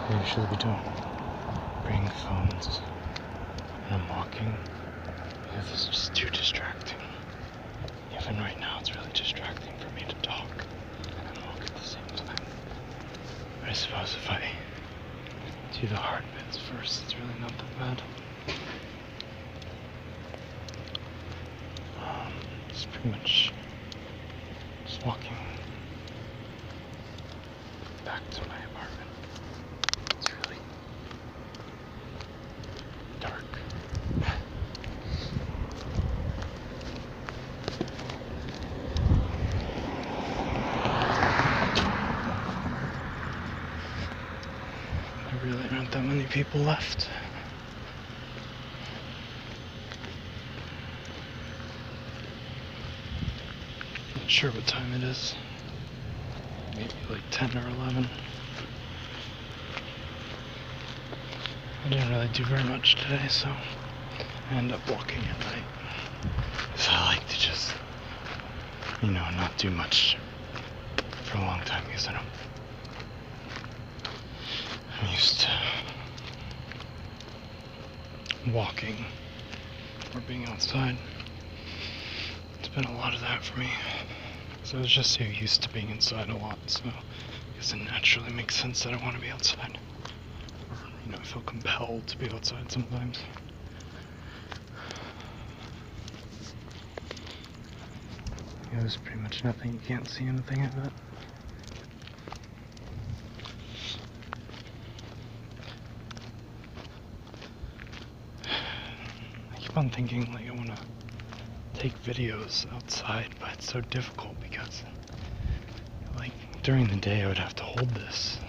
I usually don't bring phones when I'm walking because it's just too distracting. Even right now, it's really distracting for me to talk and walk at the same time. But I suppose if I do the hard bits first, it's really not that bad. It's pretty much just walking back to my apartment. It's really dark. There really aren't that many people left. Not sure what time it is. Maybe like 10 or 11. I didn't really do very much today, so I end up walking at night. So I like to just, not do much for a long time because I'm used to walking or being outside. It's been a lot of that for me. So I was just so used to being inside a lot, so I guess it naturally makes sense that I want to be outside. Or, I feel compelled to be outside sometimes. There's pretty much nothing, you can't see anything of it. I keep on thinking, I want to take videos outside, but it's so difficult because, during the day I would have to hold this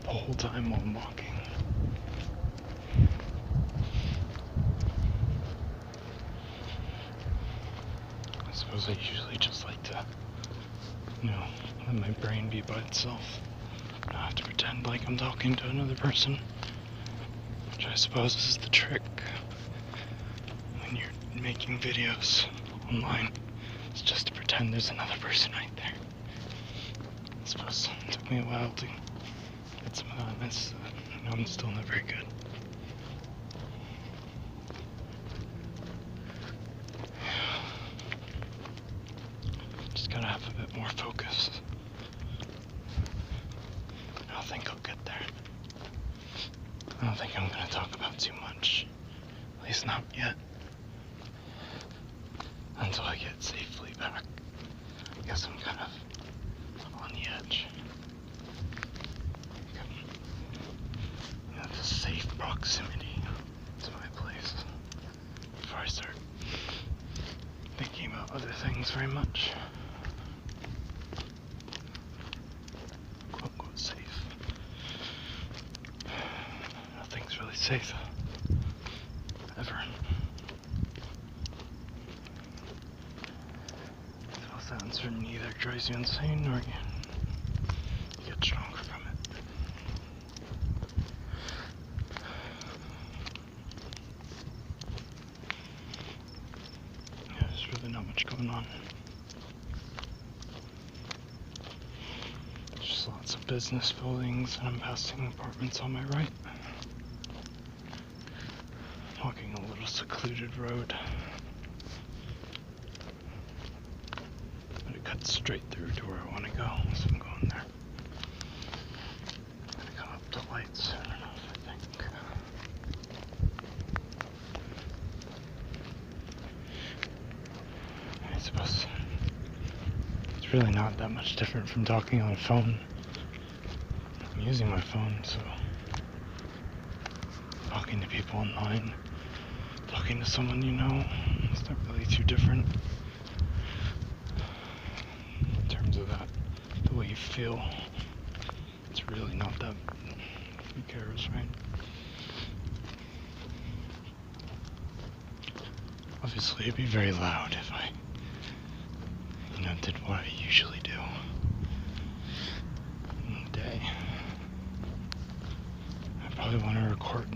the whole time while I'm walking. I suppose I usually just like to, let my brain be by itself. Not have to pretend like I'm talking to another person, which I suppose is the trick when you're making videos online. It's just to pretend there's another person right there. I suppose it took me a while to get some of that, and I'm still not very good. Just gotta have a bit more focus. I don't think I'll get there. I don't think I'm gonna talk about too much. At least not yet. Until I get safely back. I guess I'm kind of on the edge. The safe proximity to my place before I start thinking about other things very much. Quote unquote safe. Nothing's really safe. Ever. So that uncertainty either drives you insane or you get stronger from it. Yeah, there's really not much going on. There's just lots of business buildings, and I'm passing apartments on my right. Walking a little secluded road. But it cuts straight through to where I want to go, so I'm going there. I'm gonna come up to lights soon enough, I think. I suppose it's really not that much different from talking on a phone. I'm using my phone, so talking to people online, talking to someone it's not really too different in terms of that, the way you feel. It's really not that, who cares, right? Obviously it'd be very loud if I, did what I usually do in the day. I probably want to record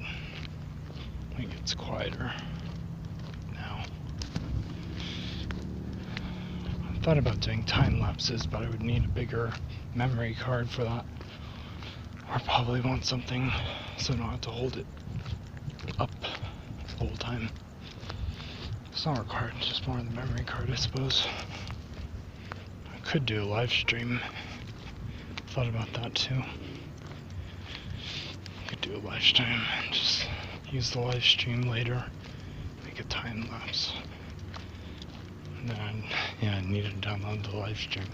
when it gets quieter now. I thought about doing time lapses, but I would need a bigger memory card for that. Or probably want something so I don't have to hold it up the whole time. It's not required, it's just more on the memory card, I suppose. I could do a live stream. Thought about that too. Could do a live stream and just use the live stream later, make a time lapse. And then, yeah, I need to download the live stream.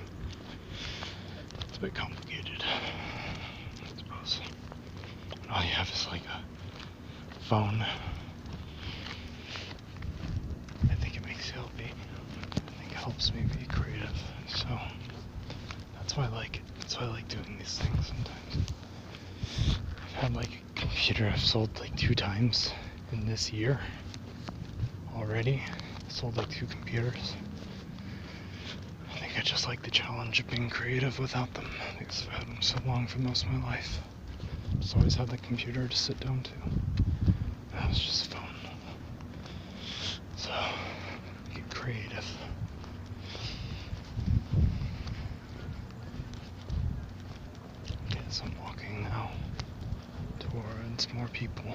It's a bit complicated, I suppose. All you have is like a phone. I think it makes you healthy. I think it helps me be creative. So that's why I like it. That's why I like doing these things sometimes. I've had like a computer I've sold like 2 times in this year already. I sold like 2 computers. I think I just like the challenge of being creative without them, because I've had them so long for most of my life. Just always had the computer to sit down to. That was just fun. So, get creative. Okay, so I'm walking now towards more people.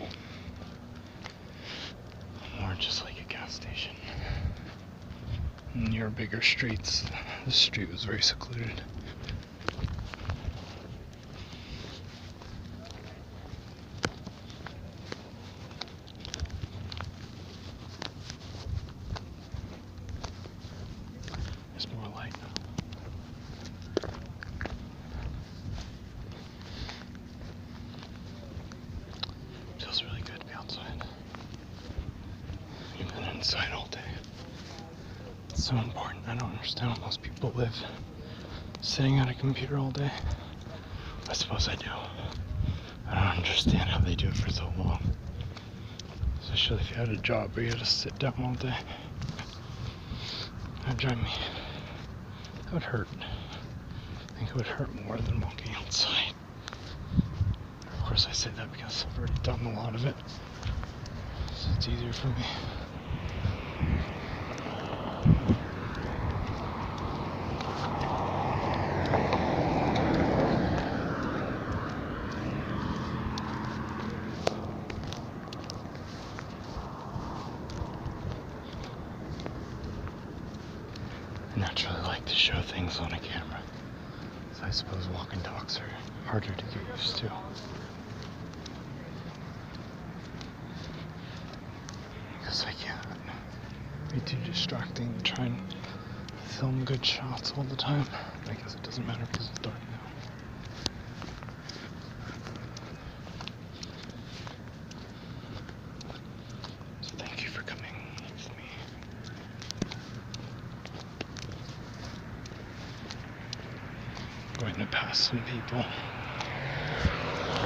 More just like a gas station. Near bigger streets. This street was very secluded. There's more light now. Feels really good to be outside. You've been inside all day. It's so important. I don't understand how most people live sitting at a computer all day. I suppose I do. I don't understand how they do it for so long. Especially if you had a job where you had to sit down all day. That'd drive me. That would hurt. I think it would hurt more than walking outside. Of course I say that because I've already done a lot of it. So it's easier for me. I naturally like to show things on a camera. So I suppose walk and talks are harder to get used to. Because I can't be too distracting to try and film good shots all the time. I guess it doesn't matter because it's dark now. So thank you for coming with me. Going to pass some people. I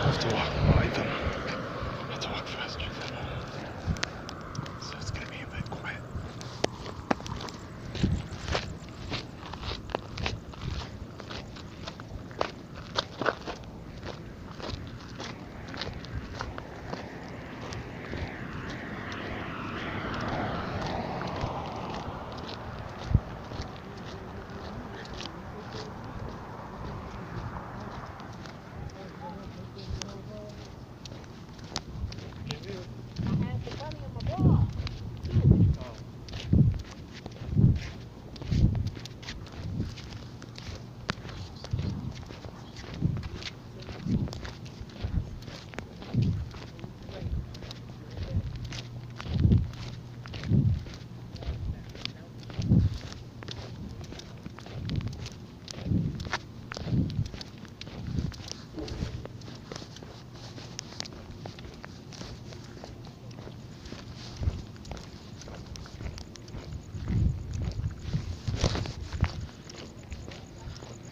have to walk by them. I have to walk faster than them. So it's gonna be a bit quiet.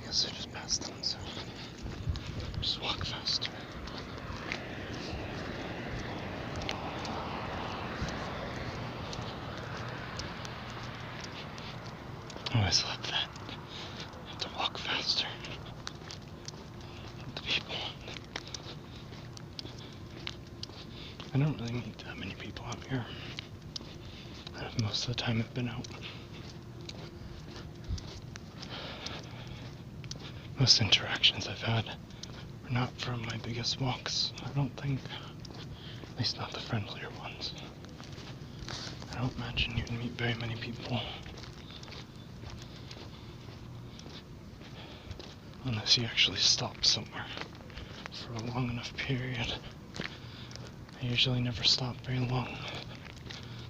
I just passed them, so just walk faster. I always love that. I have to walk faster. The people. I don't really meet that many people out here. Most of the time I've been out. Most interactions I've had Not from my biggest walks, I don't think. At least not the friendlier ones. I don't imagine you'd meet very many people. Unless you actually stop somewhere for a long enough period. I usually never stop very long,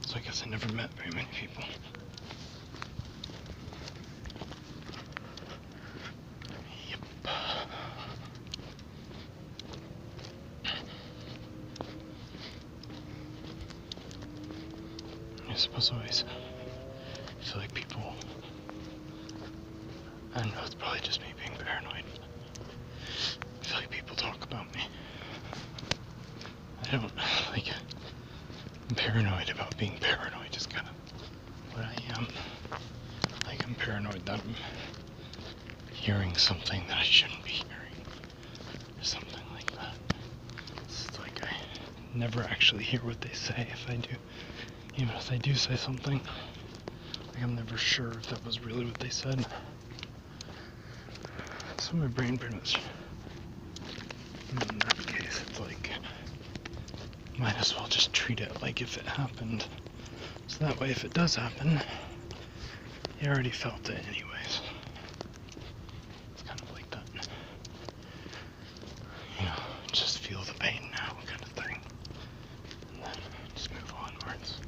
so I guess I never met very many people. Yep. I suppose always I feel like people, I don't know, it's probably just me being paranoid. I feel like people talk about me. I don't, like, I'm paranoid about being paranoid is kind of what I am. Like, I'm paranoid that I'm hearing something that I shouldn't be hearing, or something like that. It's like I never actually hear what they say if I do. Even if they do say something, like I'm never sure if that was really what they said. So my brain pretty much, in that case, it's like, might as well just treat it like if it happened. So that way, if it does happen, you already felt it anyways. It's kind of like that. You know, just feel the pain now kind of thing. And then just move onwards.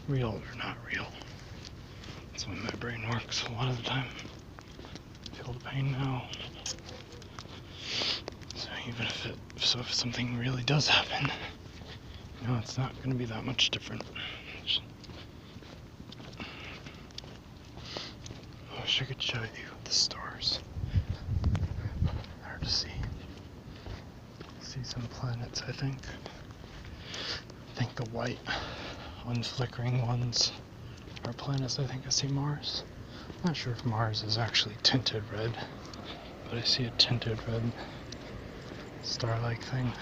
Real or not real. That's when my brain works a lot of the time. Feel the pain now. So even if something really does happen, you know, it's not going to be that much different. I wish I could show you the stars. Hard to see. See some planets, I think. I think the white, unflickering ones are planets. I think I see Mars. I'm not sure if Mars is actually tinted red, but I see a tinted red star-like thing.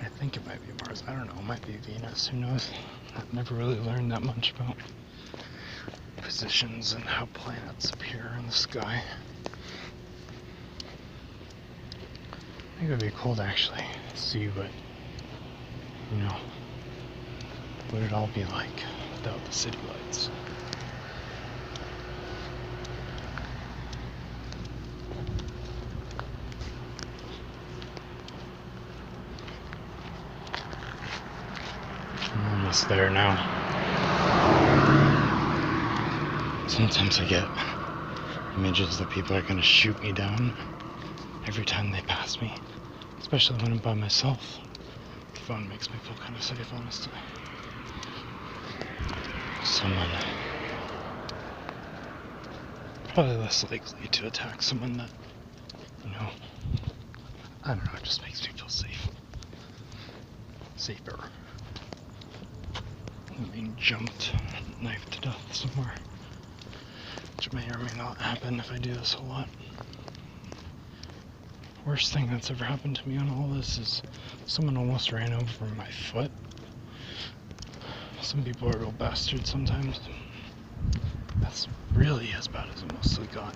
I think it might be Mars. I don't know. It might be Venus. Who knows? I've never really learned that much about positions and how planets appear in the sky. I think it would be cool to actually see what, you know, what it'd all be like without the city lights. I'm almost there now. Sometimes I get images that people are gonna shoot me down every time they pass me, especially when I'm by myself. The phone makes me feel kind of safe, honestly. Someone probably less likely to attack someone that, you know, I don't know, it just makes me feel safe. Safer than being jumped, knifed to death somewhere. Which may or may not happen if I do this a lot. Worst thing that's ever happened to me on all this is someone almost ran over my foot. Some people are real bastards sometimes. That's really as bad as it mostly got.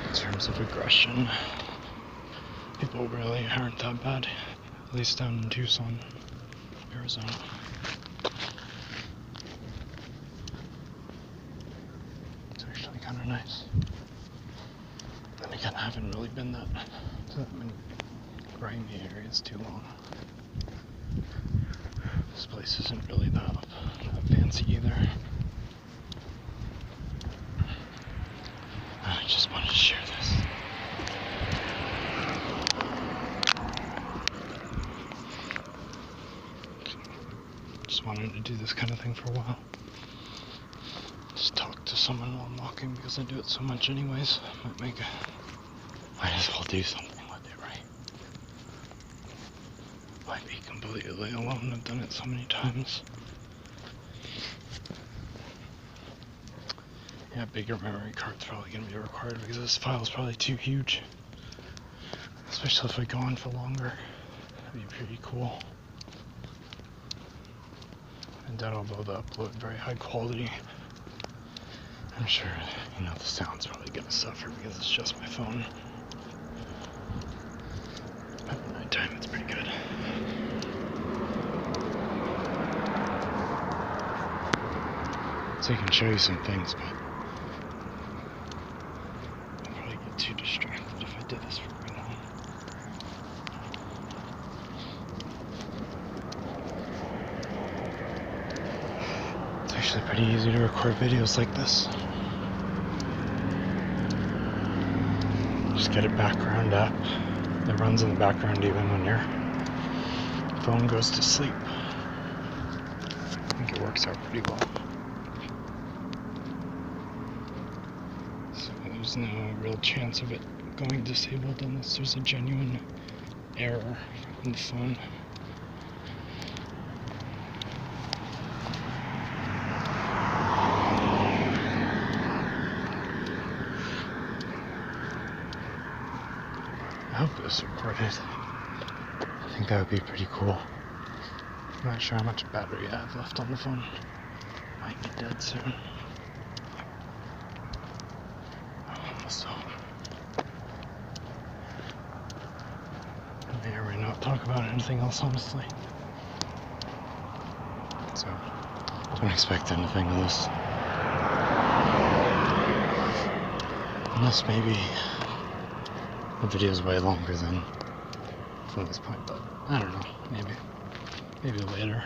In terms of aggression, people really aren't that bad. At least down in Tucson, Arizona. It's actually kind of nice. Then again, I haven't really been to that many grimy areas too long. This place isn't really that fancy either. I just wanted to share this. Just wanted to do this kind of thing for a while. Just talk to someone while I'm walking because I do it so much anyways. Might as well do something with it, right? Might be completely alone. I've done it so many times. Yeah, bigger memory card's probably going to be required because this file's probably too huge. Especially if I go on for longer. That'd be pretty cool. I doubt I'll be able to upload very high quality. I'm sure, you know, the sound's just my phone. At nighttime, it's pretty good. So I can show you some things, but I'd probably get too distracted if I did this for very long. It's actually pretty easy to record videos like this. Just get a background app that runs in the background even when your phone goes to sleep. I think it works out pretty well. So there's no real chance of it going disabled unless there's a genuine error in the phone. I hope this recorded. I think that would be pretty cool. I'm not sure how much battery I have left on the phone. Might be dead soon. Almost home. I may or may not talk about anything else, honestly. So, don't expect anything of this. Unless maybe the video is way longer than from this point, but I don't know, maybe later.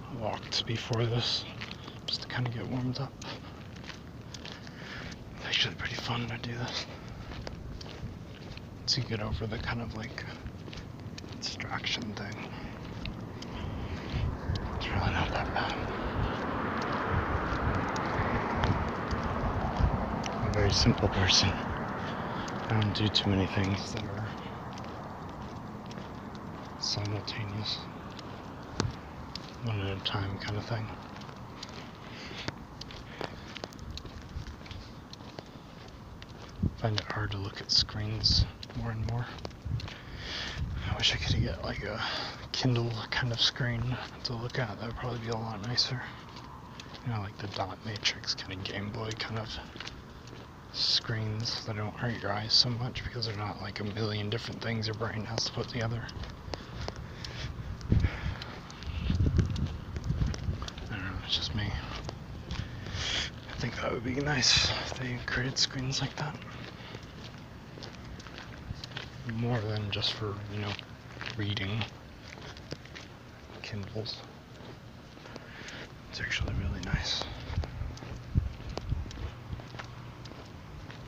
I walked before this, just to kind of get warmed up. It's actually pretty fun to do this. To get over the kind of like distraction thing. It's really not that bad. I'm a very simple person. I don't do too many things that are simultaneous, one at a time kind of thing. I find it hard to look at screens more and more. I wish I could get like a Kindle kind of screen to look at. That would probably be a lot nicer. You know, like the dot matrix kind of Game Boy kind of screens that don't hurt your eyes so much because they're not like a million different things your brain has to put together. I don't know, it's just me. I think that would be nice if they created screens like that. More than just for, you know, reading Kindles. It's actually really nice.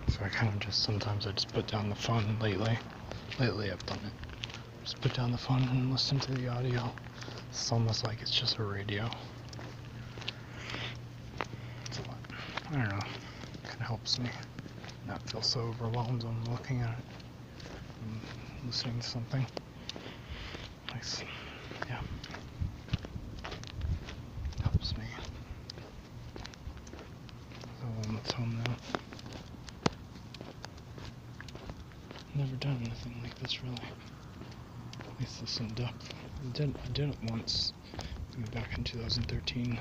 So I kind of just, sometimes I just put down the phone lately. Lately I've done it. Just put down the phone and listen to the audio. It's almost like it's just a radio. It's a lot. I don't know. It kind of helps me not feel so overwhelmed when I'm looking at it. And listening to something. Nice. Yeah. Helps me. So I'm almost home now. Never done anything like this really. At least this in depth. I did it once, maybe back in 2013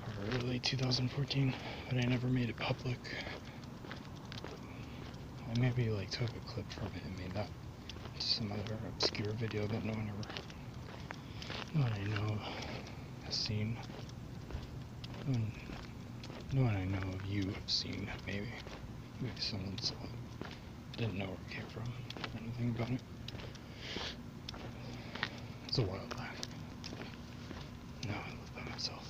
or early 2014, but I never made it public. I maybe like took a clip from it and made that into some other obscure video that no one I know has seen. No one I know of you have seen, maybe. Maybe someone saw it. Didn't know where it came from, anything about it. It's a while back. Now I live by myself.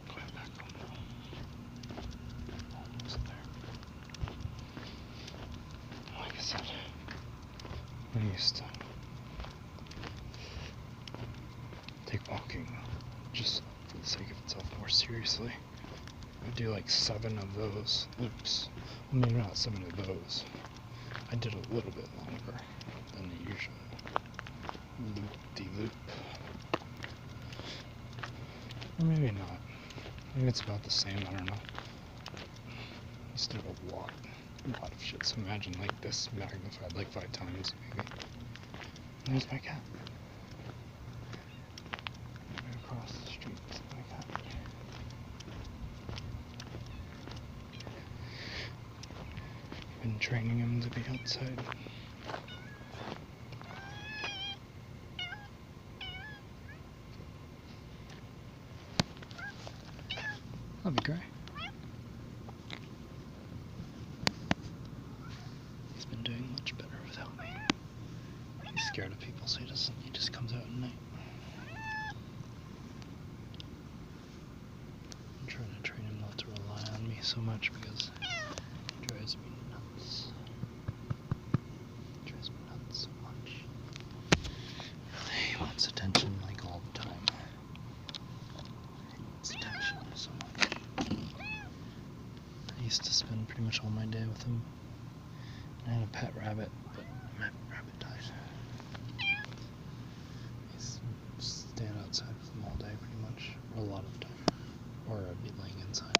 Going back home now. Almost there. Like I said, I used to take walking just for the sake of itself more seriously. I do like 7 of those loops. Well, maybe not 7 of those. I did a little bit longer than the usual loop-de-loop. Or maybe not. Maybe it's about the same, I don't know. I used to do a lot of shit, so imagine like this magnified like 5 times, maybe. And there's my cat. Right across the street, my cat. training him to be outside. Love you, Gray. He's been doing much better without me. He's scared of people, so he just comes out at night. I'm trying to train him not to rely on me so much because it drives me nuts. It drives me nuts so much. He wants attention like all the time. He wants attention so much. I used to spend pretty much all my day with him. I had a pet rabbit, but my rabbit died. He's staying outside with him all day pretty much, or a lot of the time. Or I'd be laying inside.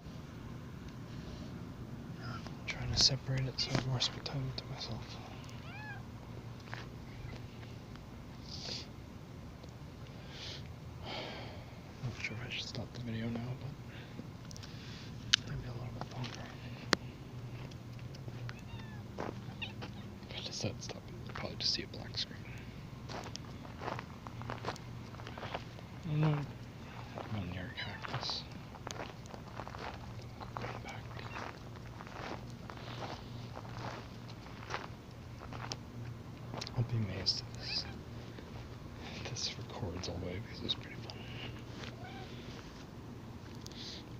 I'm trying to separate it so I have more time to myself. Not sure if I should stop the video now, but maybe a little bit longer. If I just said stop, you'd probably just see a black screen. I'm near a cactus. Going back. I'll be amazed if this records all the way because it's pretty fun.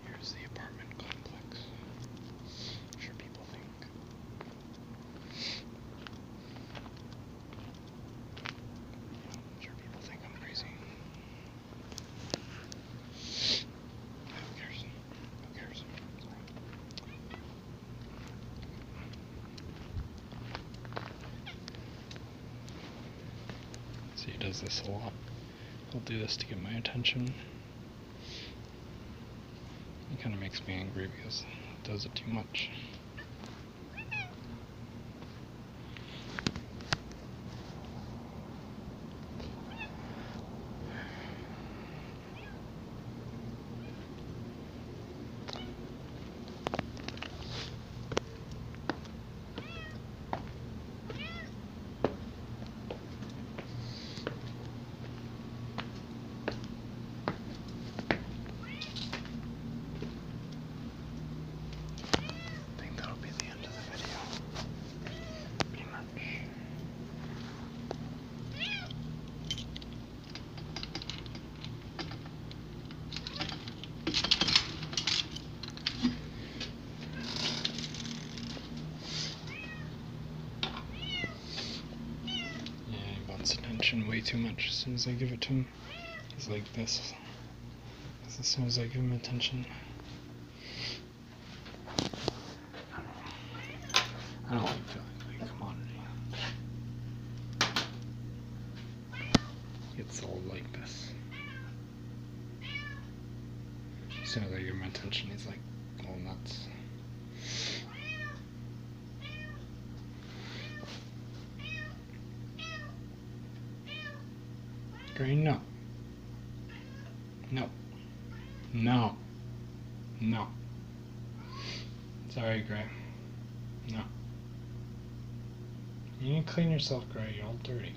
Here's the apartment complex. I'm sure people think. I'm sure people think I'm crazy. Who cares? Who cares? Sorry. See, he does this a lot. He'll do this to get my attention. It kind of makes me angry because he does it too much. Attention way too much. As soon as I give it to him, he's like this. As soon as I give him attention, I don't like feeling like a commodity. It's all like this. As soon as I give him attention, he's like all nuts. Gray, no. No. No. No. Sorry, Gray. No. You need to clean yourself, Gray. You're all dirty.